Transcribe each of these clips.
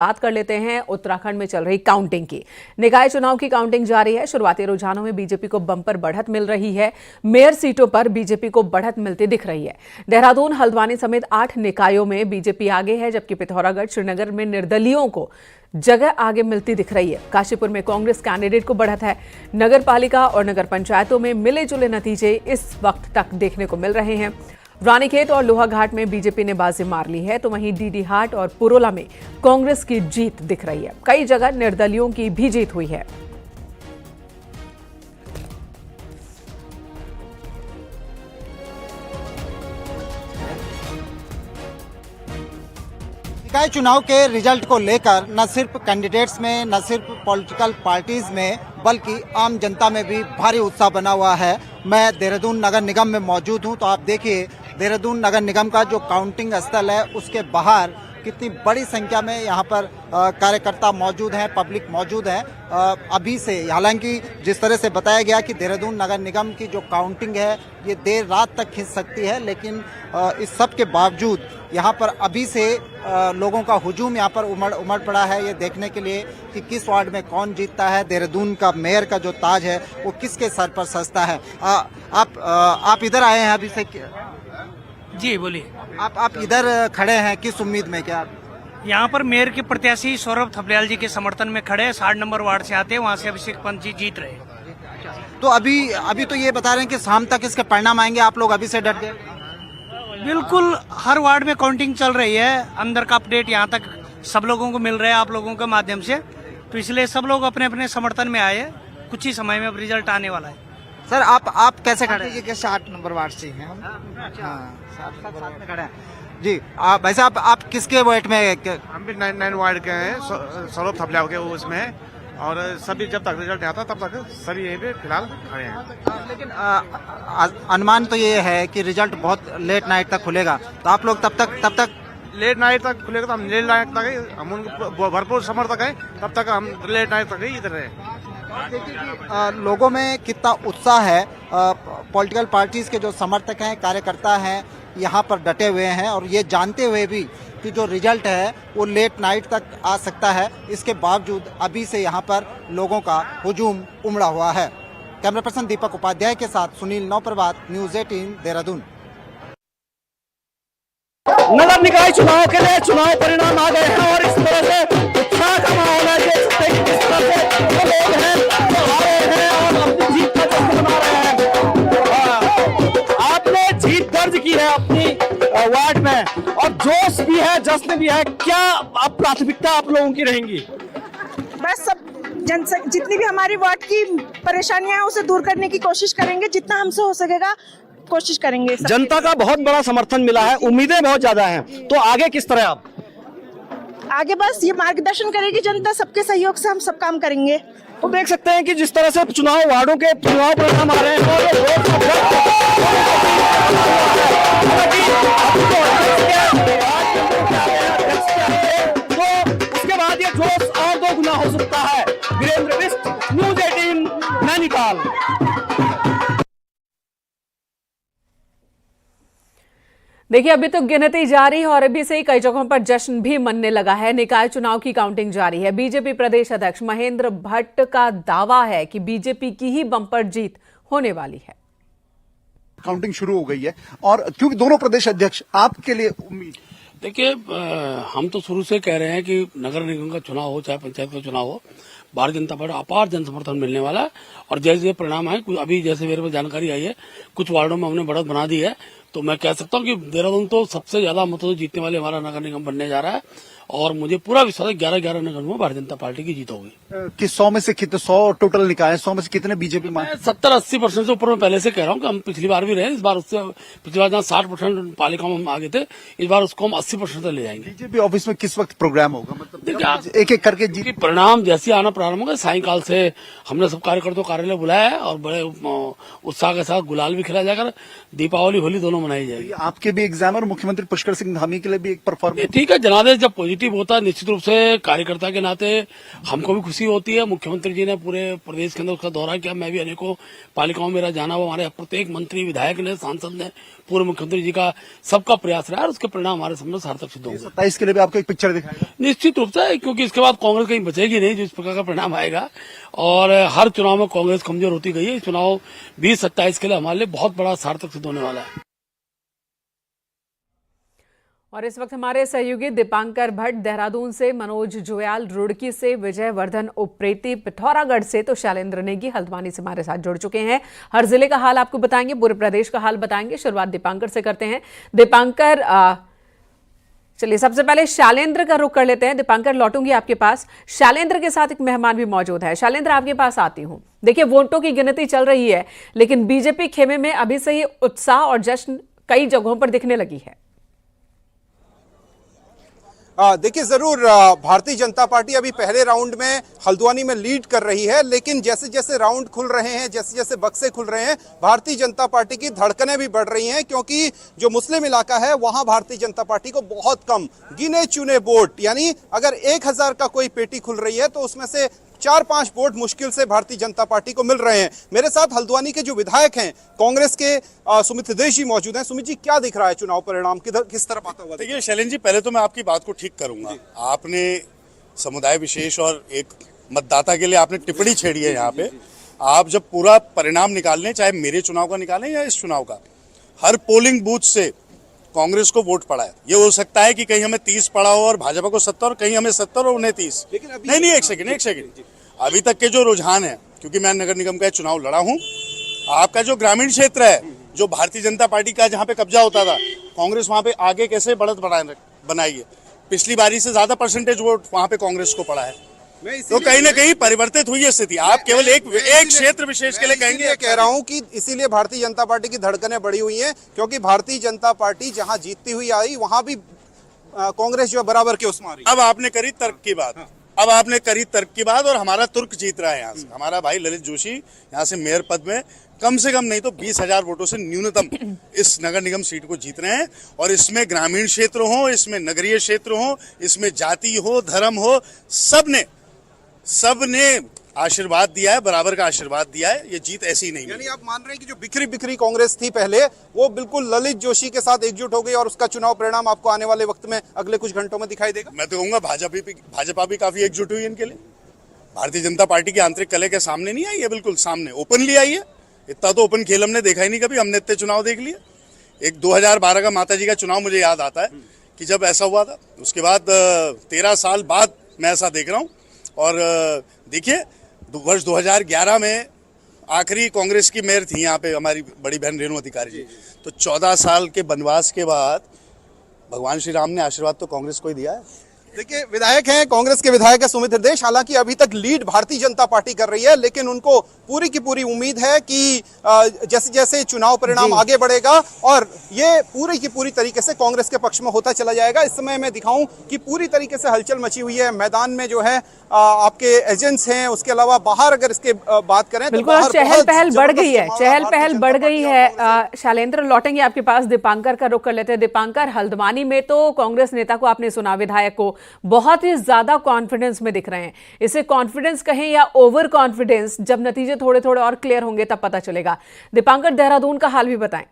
बात कर लेते हैं उत्तराखंड में चल रही काउंटिंग की। निकाय चुनाव की काउंटिंग जारी है। शुरुआती रुझानों में बीजेपी को बम्पर बढ़त मिल रही है। मेयर सीटों पर बीजेपी को बढ़त मिलती दिख रही है। देहरादून, हल्द्वानी समेत 8 निकायों में बीजेपी आगे है, जबकि पिथौरागढ़, श्रीनगर में निर्दलियों को जगह आगे मिलती दिख रही है। काशीपुर में कांग्रेस कैंडिडेट को बढ़त है। नगर पालिका और नगर पंचायतों में मिले जुले नतीजे इस वक्त तक देखने को मिल रहे हैं। रानीखेत और लोहाघाट में बीजेपी ने बाजी मार ली है, तो वहीं डीडीहाट और पुरोला में कांग्रेस की जीत दिख रही है। कई जगह निर्दलियों की भी जीत हुई है। निकाय चुनाव के रिजल्ट को लेकर न सिर्फ कैंडिडेट्स में, न सिर्फ पॉलिटिकल पार्टीज में, बल्कि आम जनता में भी भारी उत्साह बना हुआ है। मैं देहरादून नगर निगम में मौजूद हूं, तो आप देखिए देहरादून नगर निगम का जो काउंटिंग स्थल है उसके बाहर कितनी बड़ी संख्या में यहाँ पर कार्यकर्ता मौजूद हैं, पब्लिक मौजूद है। अभी से, हालांकि जिस तरह से बताया गया कि देहरादून नगर निगम की जो काउंटिंग है ये देर रात तक खिंच सकती है, लेकिन इस सब के बावजूद यहाँ पर अभी से लोगों का हुजूम यहाँ पर उमड़ पड़ा है, ये देखने के लिए कि किस वार्ड में कौन जीतता है। देहरादून का मेयर का जो ताज है वो किसके सर पर सजता है। आप इधर आए हैं अभी से? जी बोलिए। आप इधर खड़े हैं किस उम्मीद में? क्या यहाँ पर मेयर के प्रत्याशी सौरभ थपलियाल जी के समर्थन में खड़े हैं। 60 नंबर वार्ड से आते हैं, वहाँ से अभिषेक पंत जी जीत रहे हैं। तो अभी तो ये बता रहे हैं कि शाम तक इसके परिणाम आएंगे, आप लोग अभी से डट गए? बिल्कुल, हर वार्ड में काउंटिंग चल रही है। अंदर का अपडेट यहाँ तक सब लोगों को मिल रहा है आप लोगों के माध्यम से, तो इसलिए सब लोग अपने अपने समर्थन में आए हैं। कुछ ही समय में अब रिजल्ट आने वाला है। सर आप कैसे खड़े हैं? 60 नंबर वार्ड से हैं हम। साथ में खड़े हैं जी। भाई साहब, आप किसके वेट में? हम भी 9 वार्ड के हैं, सौरभ थपलियाल के वो उसमें, और सभी जब तक रिजल्ट आता तब तक सभी यहीं पे फिलहाल खड़े हैं। लेकिन अनुमान तो ये है कि रिजल्ट बहुत लेट नाइट तक खुलेगा, तो आप लोग तब तक लेट नाइट तक खुलेगा, तो हम लेट नाइट तक ही, हम उनको भरपूर समर्थक हैं, तब तक हम लेट नाइट तक ही इधर रहे। लोगों में कितना उत्साह है। पॉलिटिकल पार्टीज के जो समर्थक हैं, कार्यकर्ता हैं, यहाँ पर डटे हुए हैं, और ये जानते हुए भी कि जो रिजल्ट है वो लेट नाइट तक आ सकता है, इसके बावजूद अभी से यहाँ पर लोगों का हुजूम उमड़ा हुआ है। कैमरा पर्सन दीपक उपाध्याय के साथ सुनील नौप्रभात, न्यूज़ 18 देहरादून। नगर निकाय चुनाव के लिए चुनाव परिणाम आ गए हैं और इस तरह से उत्साह का माहौल है। देख सकते हैं कि किस तरह से वो लोग हैं जो आ रहे हैं और अपनी जीत का जश्न मना रहे हैं। आपने जीत दर्ज की है अपनी वार्ड में, और जोश भी है, जश्न भी है। क्या अब प्राथमिकता आप लोगों की रहेंगी? बस सब जितनी भी हमारी वार्ड की परेशानियां हैं उसे दूर करने की कोशिश करेंगे, जितना हमसे हो सकेगा कोशिश करेंगे। जनता का बहुत बड़ा समर्थन मिला है, उम्मीदें बहुत ज्यादा हैं, तो आगे किस तरह आप? आगे बस ये मार्गदर्शन करेगी जनता, सबके सहयोग से हम सब काम करेंगे। तो देख सकते हैं कि जिस तरह से चुनाव वार्डों के चुनाव परिणाम आ रहे हैं तो उसके बाद ये जोश और 2 गुना हो सकता है। वीरेंद्र बिष्ट, न्यूज़ 18 नैनीताल। देखिए, अभी तो गिनती जारी है और अभी से ही कई जगहों पर जश्न भी मनने लगा है। निकाय चुनाव की काउंटिंग जारी है। बीजेपी प्रदेश अध्यक्ष महेंद्र भट्ट का दावा है कि बीजेपी की ही बम्पर जीत होने वाली है। काउंटिंग शुरू हो गई है, और क्योंकि दोनों प्रदेश अध्यक्ष, आपके लिए उम्मीद? देखिए, हम तो शुरू से कह रहे हैं कि नगर निगम का चुनाव हो चाहे पंचायत का चुनाव हो, भारतीय जनता पार्टी अपार जन समर्थन मिलने वाला है। और जैसे परिणाम है, अभी जैसे मेरे पास जानकारी आई है, कुछ वार्डों में हमने बढ़त बना दी है, तो मैं कह सकता हूं कि देहरादून तो सबसे ज्यादा मतों से जीतने वाले हमारा नगर निगम बनने जा रहा है, और मुझे पूरा विश्वास है 11 नगर में भारतीय जनता पार्टी की जीत होगी। कि 100 में से कितने, 100 टोटल निकाय, 100 में से कितने बीजेपी? 70-80% से ऊपर मैं पहले से कह रहा हूँ कि हम पिछली बार भी रहे, इस बार उससे पिछली बार जहाँ 60% पालिकाओं में हम आगे थे, इस बार उसको हम 80% तक ले जाएंगे। बीजेपी ऑफिस में किस वक्त प्रोग्राम होगा? मतलब एक एक करके जीत परिणाम जैसे आना प्रारंभ होगा, सायंकाल से हमने सब कार्यकर्ताओं को कार्यालय बुलाया है, और बड़े उत्साह के साथ गुलाल भी खिलाया जाकर दीपावली होली दोनों मनाई जाएगी। आपके भी एग्जाम और मुख्यमंत्री पुष्कर सिंह धामी के लिए भी एक परफॉर्मेंस? ठीक है, जनादेश जब पॉजिटिव पॉजिटिव होता है। निश्चित रूप से कार्यकर्ता के नाते हमको भी खुशी होती है। मुख्यमंत्री जी ने पूरे प्रदेश के अंदर उसका दौरा किया, मैं भी अनेकों पालिकाओं में मेरा जाना हुआ, हमारे प्रत्येक मंत्री, विधायक ने, सांसद ने, पूर्व मुख्यमंत्री जी का सबका प्रयास रहा और उसके परिणाम हमारे सामने सार्थक सिद्ध होंगे। 27 के लिए भी आपको एक पिक्चर दिखाएगा? निश्चित रूप से, क्योंकि इसके बाद कांग्रेस कहीं बचेगी नहीं जो इस प्रकार का परिणाम आएगा, और हर चुनाव में कांग्रेस कमजोर होती गई है। इस चुनाव 2027 के लिए हमारे लिए बहुत बड़ा सार्थक सिद्ध होने वाला है। और इस वक्त हमारे सहयोगी दीपांकर भट्ट देहरादून से, मनोज जुयाल रुड़की से, विजय वर्धन उप्रेती पिथौरागढ़ से, तो शैलेंद्र नेगी हल्द्वानी से हमारे साथ जुड़ चुके हैं। हर जिले का हाल आपको बताएंगे, पूरे प्रदेश का हाल बताएंगे। शुरुआत दीपांकर से करते हैं। दीपांकर, चलिए सबसे पहले शैलेंद्र का रुख कर लेते हैं। दीपांकर, लौटूंगी आपके पास। शैलेंद्र के साथ एक मेहमान भी मौजूद है। शैलेंद्र, आपके पास आती हूं। देखिए, वोटों की गिनती चल रही है, लेकिन बीजेपी खेमे में अभी से ही उत्साह और जश्न कई जगहों पर दिखने लगी है। देखिए, जरूर भारतीय जनता पार्टी अभी पहले राउंड में हल्द्वानी में लीड कर रही है, लेकिन जैसे जैसे राउंड खुल रहे हैं, जैसे जैसे बक्से खुल रहे हैं, भारतीय जनता पार्टी की धड़कनें भी बढ़ रही हैं, क्योंकि जो मुस्लिम इलाका है वहां भारतीय जनता पार्टी को बहुत कम गिने चुने वोट, यानी अगर 1000 का कोई पेटी खुल रही है तो उसमें से 4-5 वोट मुश्किल से भारतीय जनता पार्टी को मिल रहे हैं। मेरे साथ हल्द्वानी के जो विधायक हैं कांग्रेस के सुमित देश जी मौजूद हैं। सुमित जी, क्या दिख रहा है चुनाव परिणाम किस तरफ आता हुआ? देखिए शैलेंद्र जी, पहले तो मैं आपकी बात को ठीक करूंगा। आपने समुदाय विशेष और एक मतदाता के लिए आपने टिप्पणी छेड़ी है यहाँ पे। आप जब पूरा परिणाम निकालें, चाहे मेरे चुनाव का निकालें या इस चुनाव का, हर पोलिंग बूथ से कांग्रेस को वोट पड़ा है। ये हो सकता है कि कहीं हमें 30 पड़ा हो और भाजपा को 70, कहीं हमें 70 और उन्हें 30। नहीं, एक सेकंड। अभी तक के जो रुझान है, क्योंकि मैं नगर निगम का चुनाव लड़ा हूं, आपका जो ग्रामीण क्षेत्र है, जो भारतीय जनता पार्टी का जहां पे कब्जा होता था, कांग्रेस वहां पे आगे कैसे बढ़त बनाई है। पिछली बारी से ज्यादा परसेंटेज वोट वहां पे कांग्रेस को पड़ा है, तो कहीं ना कहीं परिवर्तित हुई है स्थिति। आप केवल एक क्षेत्र विशेष के लिए कहेंगे? कह रहा हूं कि इसीलिए भारतीय जनता पार्टी की धड़कनें बढ़ी हुई हैं, क्योंकि भारतीय जनता पार्टी जहां जीतती हुई आई वहां भी कांग्रेस जो बराबर के उसमें आ रही है। अब आपने करी तर्क की बात, और हमारा तुर्क जीत रहा है यहाँ से। हमारा भाई ललित जोशी यहाँ से मेयर पद में कम से कम नहीं तो 20,000 वोटों से न्यूनतम इस नगर निगम सीट को जीत रहे हैं। और इसमें ग्रामीण क्षेत्र हो, इसमें नगरीय क्षेत्र हो, इसमें जाति हो, धर्म हो, सबने आशीर्वाद दिया है, बराबर का आशीर्वाद दिया है। ये जीत ऐसी नहीं है। यानी आप मान रहे हैं कि जो बिखरी कांग्रेस थी पहले, वो बिल्कुल ललित जोशी के साथ एकजुट हो गई और उसका चुनाव परिणाम आपको आने वाले वक्त में अगले कुछ घंटों में दिखाई देगा? मैं तो कहूंगा भाजपा भी काफी एकजुट हुई इनके लिए। भारतीय जनता पार्टी की आंतरिक कलह के सामने नहीं आई है, बिल्कुल सामने ओपनली आई है। इतना तो ओपन खेल हमने देखा ही नहीं कभी। हमने इतने चुनाव देख लिए। एक 2012 का माता जी का चुनाव मुझे याद आता है कि जब ऐसा हुआ था, उसके बाद 13 साल बाद मैं ऐसा देख रहा हूँ। और देखिए, वर्ष 2011 में आखिरी कांग्रेस की मेयर थी यहाँ पे हमारी बड़ी बहन रेणु अधिकारी जी। तो 14 साल के वनवास के बाद भगवान श्री राम ने आशीर्वाद तो कांग्रेस को ही दिया है। देखिए, विधायक हैं, कांग्रेस के विधायक है सुमित देश। हालांकि अभी तक लीड भारतीय जनता पार्टी कर रही है, लेकिन उनको पूरी की पूरी उम्मीद है कि जैसे जैसे चुनाव परिणाम आगे बढ़ेगा और ये पूरी की पूरी तरीके से कांग्रेस के पक्ष में होता चला जाएगा। इस समय मैं दिखाऊं कि पूरी तरीके से हलचल मची हुई है। मैदान में जो है आपके एजेंट्स हैं, उसके अलावा बाहर अगर इसके बात करें तो बिल्कुल चहल पहल बढ़ गई है। चहल पहल बढ़ गई है। शैलेंद्र, लौटेंगे आपके पास। दीपांकर का रुख कर लेते हैं। दीपांकर, हल्द्वानी में तो कांग्रेस नेता को आपने सुना, विधायक को बहुत ही ज्यादा कॉन्फिडेंस में दिख रहे हैं। इसे कॉन्फिडेंस कहें या ओवर कॉन्फिडेंस, जब नतीजे थोड़े थोड़े और क्लियर होंगे तब पता चलेगा। दीपांकर, देहरादून का हाल भी बताएं।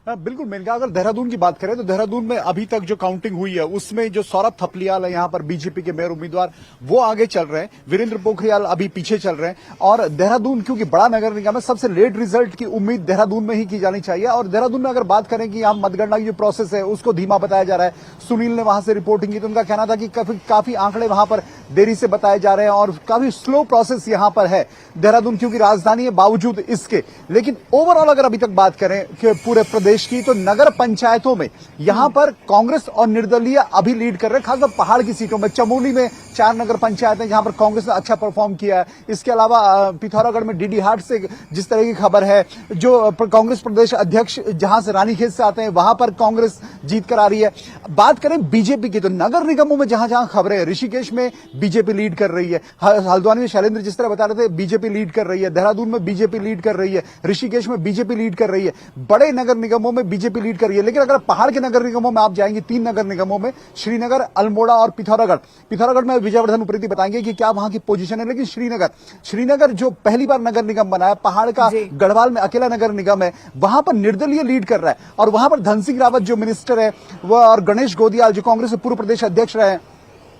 बिल्कुल मेनका, अगर देहरादून की बात करें तो देहरादून में अभी तक जो काउंटिंग हुई है उसमें जो सौरभ थपलियाल है यहाँ पर बीजेपी के मेयर उम्मीदवार, वो आगे चल रहे हैं। वीरेंद्र पोखरियाल अभी पीछे चल रहे हैं। और देहरादून क्योंकि बड़ा नगर निगम है, सबसे लेट रिजल्ट की उम्मीद देहरादून में ही की जानी चाहिए। और देहरादून में अगर बात करें कि यहाँ मतगणना की जो प्रोसेस है उसको धीमा बताया जा रहा है। सुनील ने वहां से रिपोर्टिंग की तो उनका कहना था कि काफी आंकड़े वहां पर देरी से बताए जा रहे हैं और काफी स्लो प्रोसेस यहां पर है देहरादून, क्योंकि राजधानी है बावजूद इसके। लेकिन ओवरऑल अगर अभी तक बात करें कि पूरे प्रदेश की, तो नगर पंचायतों में यहां पर कांग्रेस और निर्दलीय अभी लीड कर रहे हैं, खासकर पहाड़ की सीटों में। चमोली में 4 नगर पंचायतें जहां पर कांग्रेस ने अच्छा परफॉर्म किया है। इसके अलावा पिथौरागढ़ में डीडी हाट से जिस तरह की खबर है, जो कांग्रेस प्रदेश अध्यक्ष जहां से रानीखेत से आते हैं, वहां पर कांग्रेस जीत कर आ रही है। बात करें बीजेपी की, तो नगर निगमों में जहां जहां खबरें, ऋषिकेश में बीजेपी लीड कर रही है। हल्द्वानी में शैलेंद्र जिस तरह बता रहे थे, बीजेपी लीड कर रही है। देहरादून में बीजेपी लीड कर रही है। ऋषिकेश में बीजेपी लीड कर रही है। बड़े नगर निगमों में बीजेपी लीड कर रही है। लेकिन अगर पहाड़ के नगर निगमों में आप जाएंगे, 3 नगर निगमों में, श्रीनगर, अल्मोड़ा और पिथौरागढ़ में विजयवर्धन उप्रेती बताएंगे कि क्या वहां की पोजीशन है। लेकिन श्रीनगर जो पहली बार नगर निगम बना है, पहाड़ का गढ़वाल में अकेला नगर निगम है, वहां पर निर्दलीय लीड कर रहा है। और वहां पर धन सिंह रावत जो मिनिस्टर है वह, और गणेश गोदियाल जो कांग्रेस के पूर्व प्रदेश अध्यक्ष रहे हैं,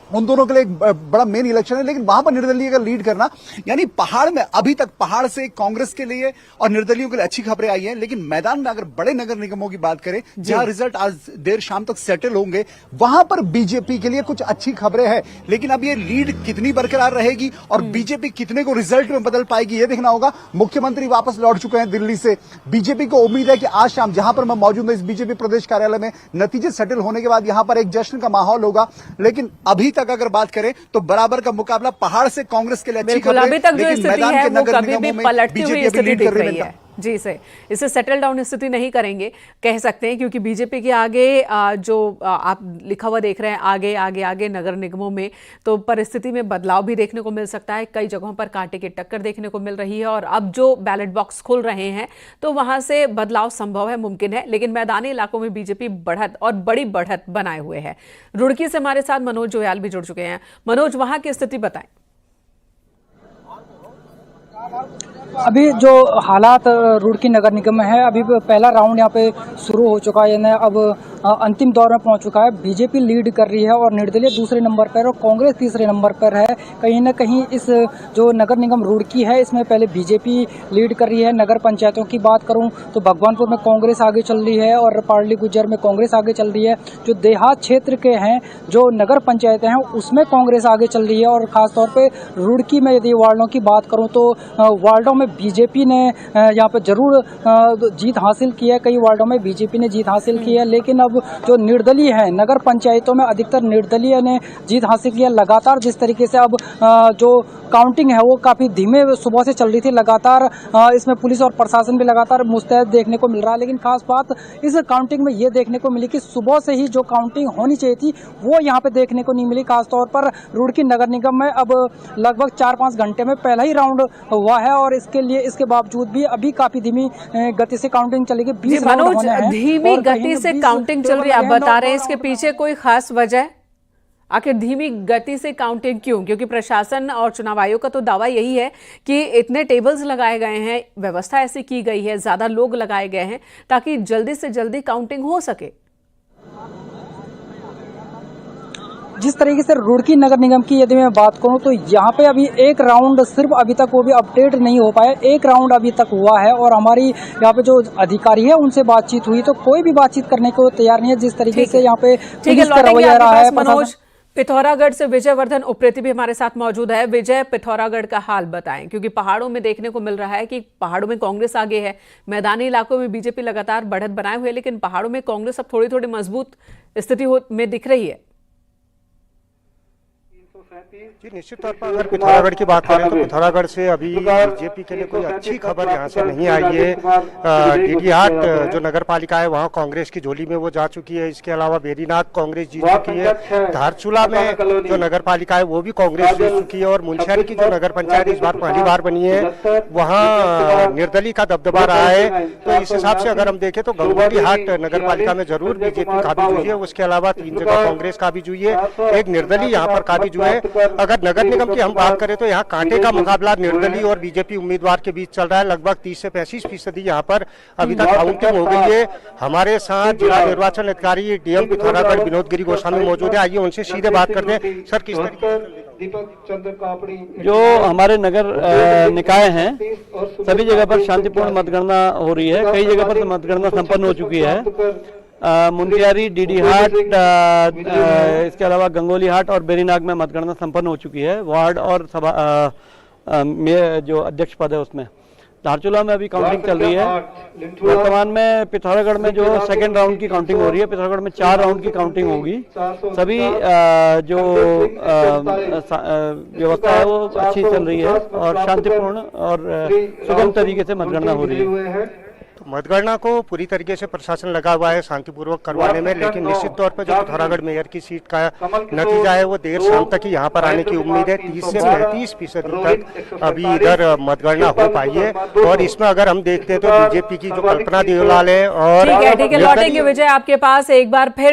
उन दोनों के लिए एक बड़ा मेन इलेक्शन है। लेकिन वहां पर निर्दलीय का लीड करना, यानी पहाड़ में अभी तक पहाड़ से कांग्रेस के लिए और निर्दलीयों के लिए अच्छी खबरें आई हैं। लेकिन मैदान में अगर बड़े नगर निगमों की बात करें, जहां रिजल्ट आज देर शाम तक सेटल होंगे, वहां पर बीजेपी के लिए कुछ अच्छी खबरें हैं। लेकिन अब ये लीड कितनी बरकरार रहेगी और बीजेपी कितने को रिजल्ट में बदल पाएगी, ये देखना होगा। मुख्यमंत्री वापस लौट चुके हैं दिल्ली से। बीजेपी को उम्मीद है कि आज शाम, जहां पर मैं मौजूद हूं इस बीजेपी प्रदेश कार्यालय में, नतीजे सेटल होने के बाद यहां पर एक जश्न का माहौल होगा। लेकिन अभी तक अगर बात करें तो बराबर का मुकाबला पहाड़ से कांग्रेस के लिए अच्छी खबर है। अभी तक जो लेकिन स्थिति मैदान है के वो नगर कभी भी निगमों में पलटती हुई बीजेपी स्थिति लीड दिख कर रही रही है। है। जी से इसे सेटल डाउन स्थिति नहीं करेंगे, कह सकते हैं, क्योंकि बीजेपी के आगे जो आप लिखा हुआ देख रहे हैं, आगे आगे आगे नगर निगमों में, तो परिस्थिति में बदलाव भी देखने को मिल सकता है। कई जगहों पर कांटे की टक्कर देखने को मिल रही है और अब जो बैलेट बॉक्स खुल रहे हैं तो वहां से बदलाव संभव है, मुमकिन है। लेकिन मैदानी इलाकों में बीजेपी बढ़त और बड़ी बढ़त बनाए हुए है। रुड़की से हमारे साथ मनोज जोयाल भी जुड़ चुके हैं। मनोज, वहां की स्थिति बताएं। अभी जो हालात रुड़की नगर निगम में है, अभी पहला राउंड यहाँ पे शुरू हो चुका है, यानी अब अंतिम दौर में पहुंच चुका है। बीजेपी लीड कर रही है और निर्दलीय दूसरे नंबर पर और कांग्रेस तीसरे नंबर पर है। कहीं ना कहीं इस जो नगर निगम रुड़की है, इसमें पहले बीजेपी लीड कर रही है। नगर पंचायतों की बात करूं तो भगवानपुर में कांग्रेस आगे चल रही है और पार्ली गुज्जर में कांग्रेस आगे चल रही है। जो देहात क्षेत्र के हैं, जो नगर पंचायतें हैं, उसमें कांग्रेस आगे चल रही है। और खासतौर पर रुड़की में यदि वार्डों की बात करूँ तो वार्डों में बीजेपी ने यहाँ पे जरूर जीत हासिल की है। कई वार्डों में बीजेपी ने जीत हासिल की है। लेकिन अब जो निर्दलीय है, नगर पंचायतों में अधिकतर निर्दलीय ने जीत हासिल की है। लगातार जिस तरीके से अब जो काउंटिंग है वो काफी धीमे सुबह से चल रही थी, लगातार इसमें पुलिस और प्रशासन भी लगातार मुस्तैद देखने को मिल रहा है। लेकिन खास बात इस काउंटिंग में ये देखने को मिली कि सुबह से ही जो काउंटिंग होनी चाहिए थी वो यहाँ पे देखने को नहीं मिली। खासतौर पर रुड़की नगर निगम में अब लगभग 4-5 घंटे में पहला ही राउंड हुआ है और इसके बावजूद भी अभी काफी धीमी गति से काउंटिंग चलेगी। 20 राउंड होने हैं। धीमी गति से काउंटिंग चल रही है, आप बता रहे हैं, इसके पीछे कोई खास वजह? आखिर धीमी गति से काउंटिंग क्यों? क्योंकि प्रशासन और चुनाव आयोग का तो दावा यही है कि इतने टेबल्स लगाए गए हैं, व्यवस्था ऐसी की गई है, ज्यादा लोग लगाए गए हैं ताकि जल्दी से जल्दी काउंटिंग हो सके। जिस तरीके से रुड़की नगर निगम की यदि मैं बात करूं तो यहाँ पे अभी एक राउंड सिर्फ अभी तक वो भी अपडेट नहीं हो पाया। एक राउंड अभी तक हुआ है और हमारी यहाँ पे जो अधिकारी है उनसे बातचीत हुई तो कोई भी बातचीत करने को तैयार नहीं है। जिस तरीके से यहाँ पे पुलिस का रवैया रहा है। मनोज, पिथौरागढ़ से विजयवर्धन उप्रेती भी हमारे साथ मौजूद है। विजय, पिथौरागढ़ का हाल बताएं, क्योंकि पहाड़ों में देखने को मिल रहा है कि पहाड़ों में कांग्रेस आगे है, मैदानी इलाकों में बीजेपी लगातार बढ़त बनाए हुए, लेकिन पहाड़ों में कांग्रेस अब थोड़ी थोड़ी मजबूत स्थिति में दिख रही है। जी, निश्चित तौर पर अगर पिथौरागढ़ की बात करें तो पिथौरागढ़ से अभी बीजेपी के लिए कोई अच्छी खबर यहाँ से नहीं आई है। डीडीहाट जो नगर पालिका है वहाँ कांग्रेस की झोली में वो जा चुकी है। इसके अलावा बेरीनाथ कांग्रेस जीत चुकी है। धारचूला में जो नगर पालिका है वो भी कांग्रेस जीत चुकी है। और मुंशियारी की जो नगर पंचायत इस बार पहली बार बनी है वहाँ निर्दलीय का दबदबा रहा है। तो इस हिसाब से अगर हम देखें तो गंगोलीहाट नगर पालिका में जरूर बीजेपी काबिज हुई है। उसके अलावा 3 जगह कांग्रेस काबिज हुई है, एक निर्दलीय यहाँ पर काबिज हुआ है। अगर नगर निगम की हम बात करें तो यहाँ कांटे का मुकाबला निर्दलीय और बीजेपी उम्मीदवार के बीच चल रहा है। लगभग 30 से 35% यहाँ पर अभी तक काउंटिंग हो गई है। हमारे साथ जिला निर्वाचन अधिकारी डीएम पिथौरागढ़ विनोद गिरी गोस्वामी मौजूद है। आइए उनसे सीधे बात करते हैं। सर, किस तरीके जो हमारे नगर निकाय हैं सभी जगह पर शांतिपूर्ण मतगणना हो रही है। कई जगह पर मतगणना संपन्न हो चुकी है। मुंशियारी, डीडीहाट, इसके अलावा गंगोलीहाट और बेरीनाग में मतगणना संपन्न हो चुकी है। वार्ड और सभा में जो अध्यक्ष पद है उसमें। धारचूला में अभी काउंटिंग चल रही है। वर्तमान में पिथौरागढ़ में जो सेकेंड राउंड की काउंटिंग हो रही है, पिथौरागढ़ में 4 राउंड की काउंटिंग होगी। सभी जो व्यवस्था है वो अच्छी चल रही है और शांतिपूर्ण और सुगम तरीके से मतगणना हो रही है। तो मतगणना को पूरी तरीके से प्रशासन लगा हुआ है शांतिपूर्वक करवाने में, लेकिन निश्चित तौर पर जो पिथौरागढ़ मेयर की सीट का नतीजा है वो देर शाम तक ही यहाँ पर आने की उम्मीद है। 30 से 35% तक अभी इधर मतगणना हो पाई है। और इसमें अगर हम देखते हैं तो बीजेपी की जो कल्पना देवलाल है और ठीक है लौटेंगे विजय आपके पास एक बार फिर।